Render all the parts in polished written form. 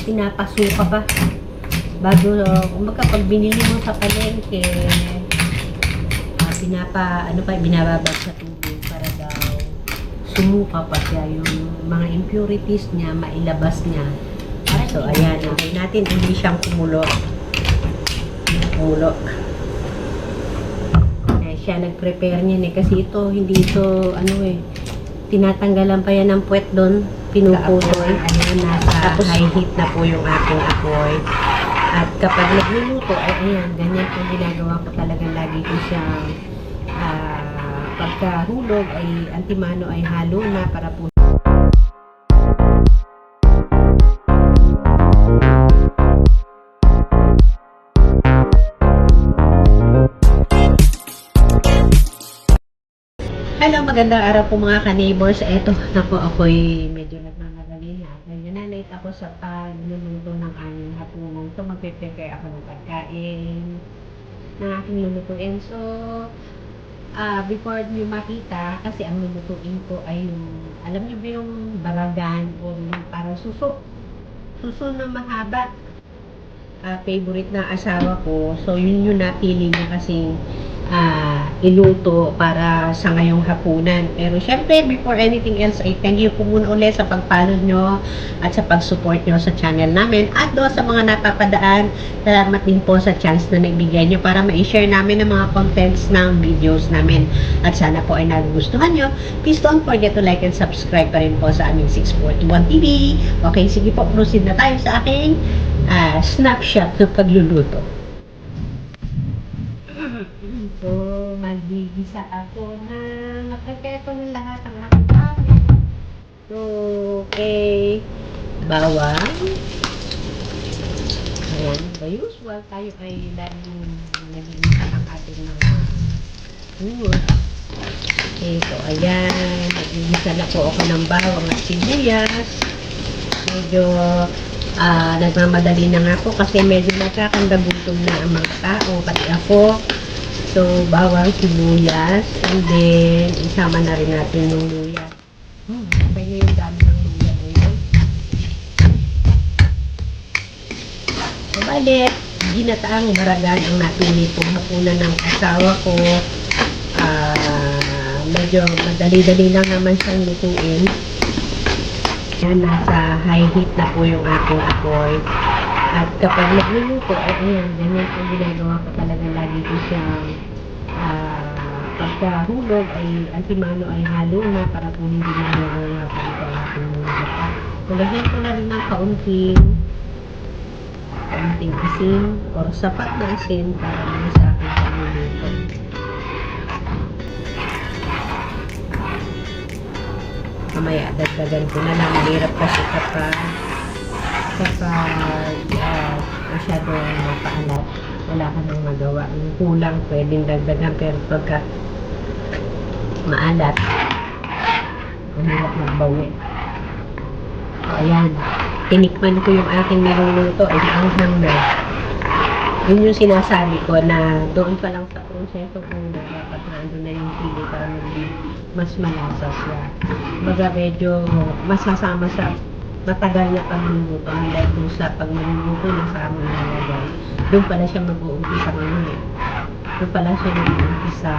pinapasuka pa. Bago, kumbaga pag binili mo sa palengke, binababad sa tubig para daw sumuka pa siya yung mga impurities niya, mailabas niya. So, ayan, ilagay natin, hindi siyang kumulo. Siya nag-prepare niyan kasi ito, hindi ito, tinatanggalan pa yan ng puwet doon, pinuputoy. Nasa high heat na po yung aking apoy. At kapag nagluluto, ayan, ganyan po ginagawa ko talaga lagi ko siya. Pagkahulog ay antimano ay halo na para po Hello, magandang araw po mga ka-neighbors. Eto na po ako'y medyo nagmamadali na. Medyo na-late ako sa niluluto ng aming hapunan. So, magpe-prepare ako ng pagkain na aking lulutuin. So, before nyo makita, kasi ang lulutuin ko ay yung, alam nyo ba yung baragan o yung parang suso? Suso na mahaba. Favorite na asawa ko. So, yun yung napili niya kasi iluto para sa ngayong hapunan. Pero syempre, before anything else, ay thank you po muna ulit sa pag-follow nyo at sa pag-support nyo sa channel namin. At doon sa mga napapadaan, salamat din po sa chance na nagbigay nyo para ma-share namin ang mga contents ng videos namin. At sana po ay nagugustuhan nyo. Please don't forget to like and subscribe pa rin po sa aming 641 TV. Okay, sige po, proceed na tayo sa aking snapshot ng pagluluto. So, magbigisa ako na prepare ko ng lahat ng aking gamit. So, okay, bawang. Ayan, the usual, tayo ay laging nag-iisa ang ating mga food. Okay, so ayan, nag-iisa na po ako ng bawang at sibuyas. Medyo nagmamadali na nga po kasi medyo nagkakandagutom na ang mga tao, pati ako. So, bawang, sibuyas, and then isama na rin natin yung luya. Kaya yung dami ng luya ngayon. So, balik, ginataang baragan ang napili kong hapunan ng asawa ko. Medyo madali-dali lang naman siyang lutuin. Yan, nasa high heat na po yung aking apoy. At kapag nagluluto, ayan, ganyan po ginagawa ko talaga lagi ko siyang pagkahulog ay antimano ay halo na para po hindi nahihirapan ito ang ating mga. So, lagyan ko na rin ng kaunting asin or sapat na asin para naman sa aking pagluluto. Mamaya, dagdagan ko na lang. Mahirap kasi kapag masyadong mapaalat, wala ka nang magawa. Yung kulang, pwedeng dagdagan, pero pagka maalat, mahirap magbawi. So, ayan. Tinikman ko yung aking niluluto. Ay, anghang na. Yun yung sinasabi ko na doon pa lang sa proseso kung dapat na ando na yung chili para mas malasa siya. Baga medyo masasama sa matagal na pagluluto. Hindi doon sa pag niluluto na sa aming nalagay. Doon pala siya mag-uumpisa ngayon. Doon pala siya mag-uumpisa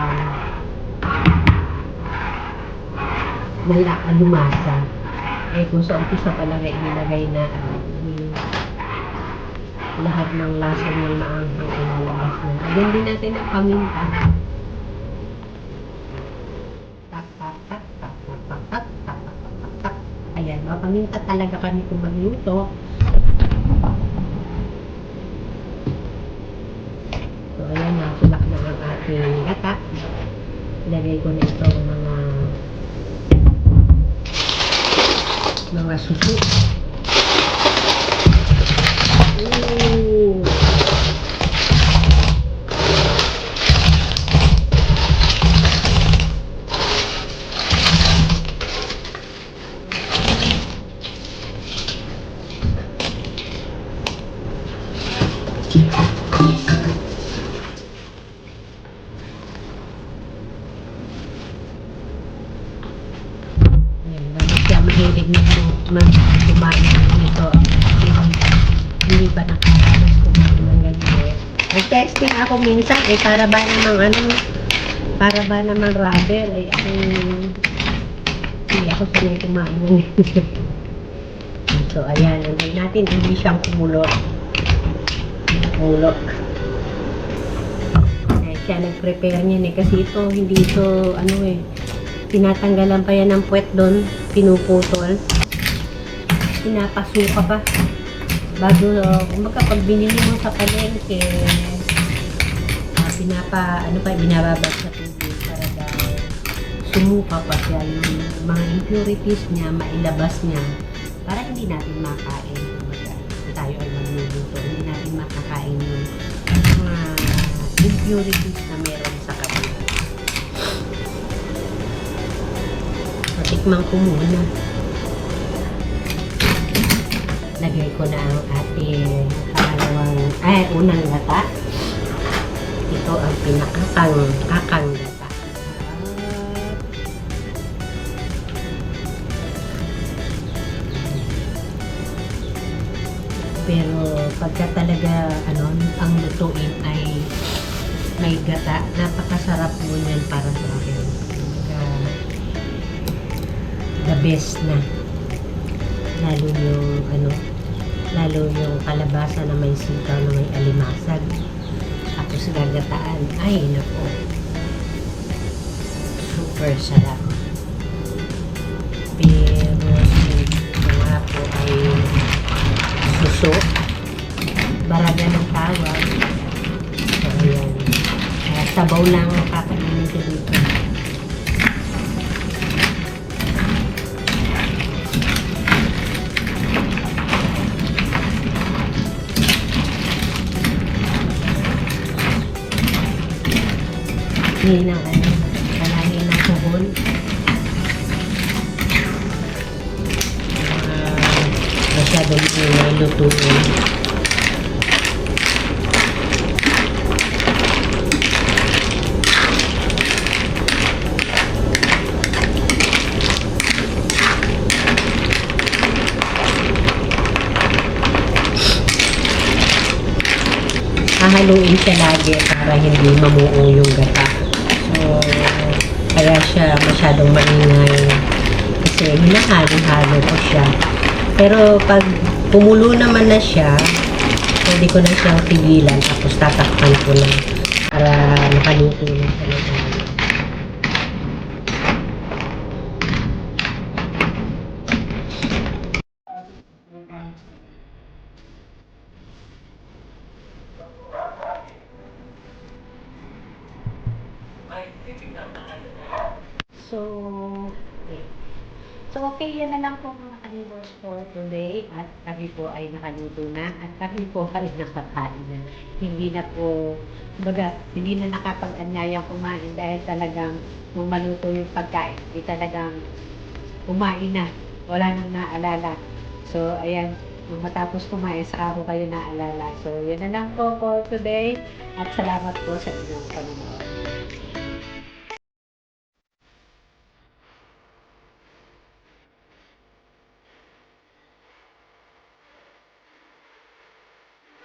lumasa. Kung sa umpisa pala inilagay na lahat ng lasa ng maanghang ilalabas na. Lagyan din natin ang paminta. Ayan, paminta talaga kami kung magluto. So, ayan, nasulak na ang ating gata. Ilagay ko na ito mga suso. Mahilig na kumain ba nakaranas kumain ng ganyan? Nag-testing ako minsan para ba namang rubber hindi ako sanay kumain ng So, ayan, lagay natin, hindi siyang kumulok. Siya nag-prepare niyan kasi hindi ito, tinatanggalan pa yan ng puwet doon, pinuputol, pinapasuka pa. Bago, pag binili mo sa palengke, binababad sa tubig para daw sumuka pa siya yung mga impurities niya, mailabas niya, para hindi natin makain. Tayo ay magluluto, hindi natin makakain yung mga impurities na meron sa kabila. So, tikman ko muna. Lagay ko na ang ating unang gata. Ito ang pinakakang gata. Pero pagka talaga ang lutuin ay may gata, napakasarap mo niyan para sa akin. The best na. Lalo yung kalabasa na may sitaw na may alimasag. Tapos gagataan. Ay, nako. Super sarap. Pero ito nga po ay suso. Baraga ng tawag. So, ayan. Sabaw lang ang kakainin ko dito. Kalahin ng tuhol. Masyadong lutuin. Hahaluin siya lagi para hindi mamuo yung gata. So, kaya siya masyadong maingay kasi hinahalo-halo ko siya. Pero pag pumulo naman na siya, pwede ko na siyang pigilan tapos tatakpan ko na para makaluto na talaga. Okay, yan na lang po mga kanibors for today. At kami po ay nakaluto na. At kami po ay nakakain na. Hindi na nakapag-anyayang kumain dahil talagang kung maluto yung pagkain. Hindi talagang kumain na. Wala nang naalala. So, ayan. Nung matapos kumain, saka ko kayo naalala. So, yan na lang po for today. At salamat po sa inyong panonood.